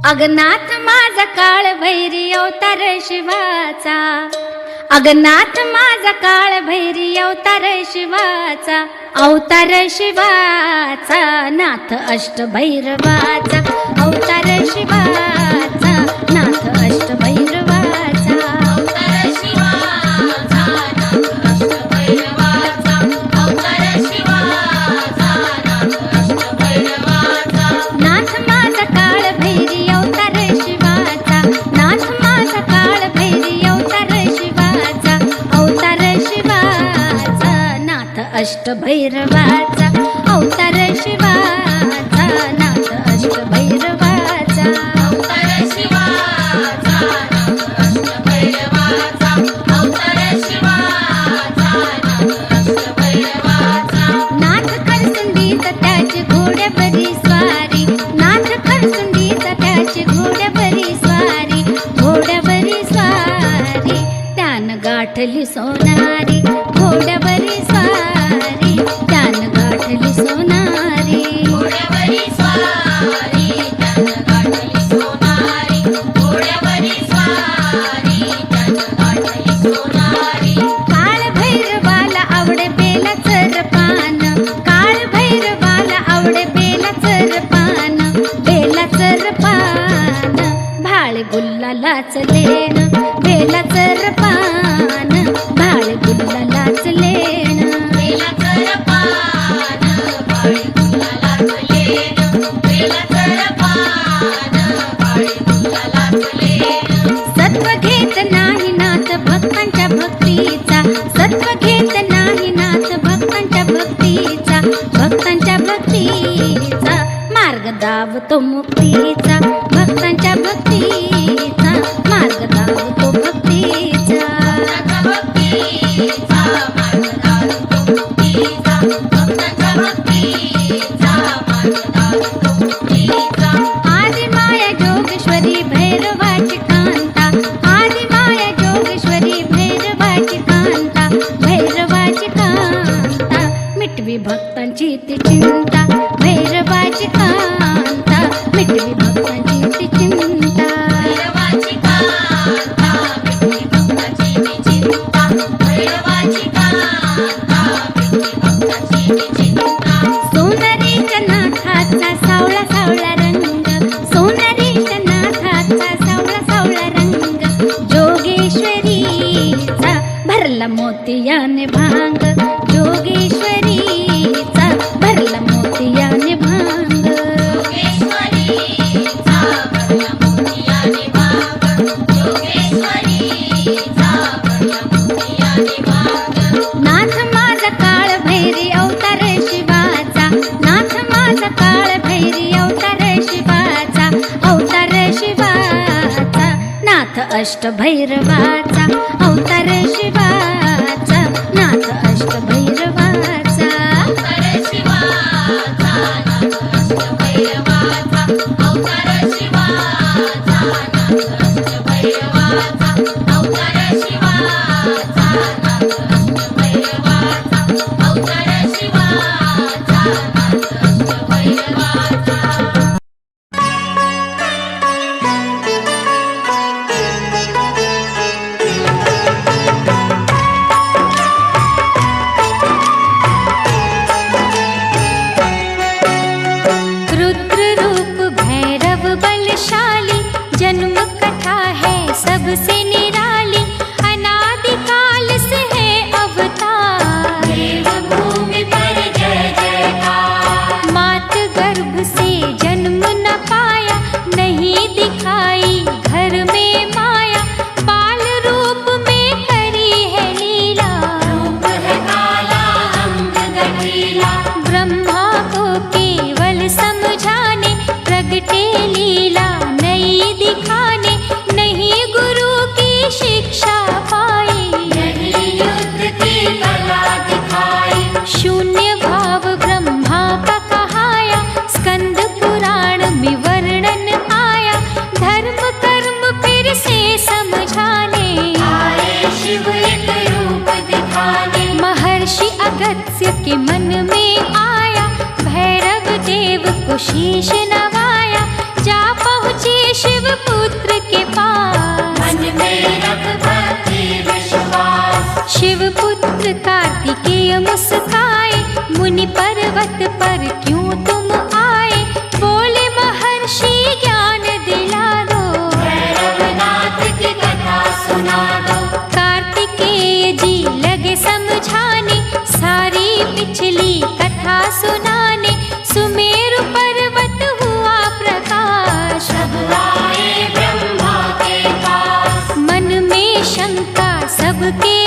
अगनाथ माझा काळ भैरी अवतार शिवाचा, अगनाथ माझा काळ भैरी अवतार शिवाचा, अवतार शिवाचा नाथ अष्टभैरवाचा, अवतार शिवाचा नाथ अष्टभैरवाचा, अवतार शिवाचा नाथ अष्टभैरवाचा, अवतार शिवाचा नाथ अष्टभैरवाचा, नाथ माझा काळ भैरी अवतार शिवाचा, नाथ माझा काळ भैरी अवतार शिवाचा, अवतार शिवाचा नाथ अष्टभैरवाचा, अवतार शिवाचा नाथ अष्टभैरवाचा, अवतार शिवाचा नाथ अष्टभैरवाचा, अवतार शिवाचा नाथ अष्टभैरवाचा, नाथ खरसुंडीत त्याची घोड्यावरी स्वारी, नाथ खरसुंडीत त्याची घोड्यावरी स्वारी, घोड्यावरी स्वारी त्यानं गाठली सोनारी, घोड्यावरी स्वारी त्यानं गाठली सोनारी, घोड्यावरी स्वारी त्यानं गाठली सोनारी, घोड्यावरी स्वारी त्यानं गाठली सोनारी, काळ भैरवाला आवडे बेलाचं पान, काळ भैरवाला आवडे बेलाचं पान, बेलाचं पान भाळ गुल्लालाच लेण, बेलाचं पान भाळ गुल्लालाच लेण, बेलाचं पान भाळ गुल्लालाच लेण, बेलाचं पान भाळ गुल्लालाच लेण, सत्व घेत नाही नाथ भक्तांच्या भक्तीचा, सत्व घेत नाही नाथ भक्तांच्या भक्तीचा, भक्तांच्या भक्तीचा मार्ग दावतो मुक्तीचा, भक्तांच्या भक्तीचा मार्ग दावतो भक्तीचा, भक्तीचा मार्ग दावतो मुक्तीचा, भक्तांच्या भक्तीचा मार्ग दावतो मुक्तीचा, आदि माया जोगेश्वरी भैरवाची कांता, आदि माया जोगेश्वरी भैरवाची कांता, भैरवाची कांता मिटवी भक्तांची ती चिंता, भैरवाची कांता मिटवी भक्तांची ती चिंता, भैरवाची कांता मिटवी भक्तांची ती चिंता, भैरवाची कांता मिटवी भक्तांची ती चिंता, सोनारीच्या नाथाचा सावळा सावळा रंग, सोनारीच्या नाथाचा सावळा सावळा रंग, जोगेश्वरीचा भरला मोतियाने भांग, जोगेश्वरीचा भरला मोतियाने भांग, जोगेश्वरीचा भरला मोतियाने भांग, जोगेश्वरीचा भरला मोतियाने भांग, नाथ माझा काळ भैरी अवतार शिवाचा, नाथ माझा काळ भैरी अवतार शिवाचा, अवतार शिवाचा नाथ अष्टभैरवाचा, अवतार शिवाचा नाथ अष्टभैरवाचा, अवतार शिवाचा नाथ अष्टभैरवाचा, अवतार शिवाचा नाथ अष्टभैरवाचा, अवतार शिवाचा नाथ अष्टभैरवाचा, अवतार शिवाचा नाथ अष्टभैरवाचा. कार्तिकेय मुस्काए, मुनि पर्वत पर क्यों तुम आए, बोले महर्षि ज्ञान दिला दो, भैरवनाथ की कथा सुना दो। कार्तिकेय जी लगे समझाने, सारी पिछली कथा सुनाने, सुमेरु पर्वत हुआ प्रकाश, सब आए ब्रह्मा के पास, मन में शंका सबके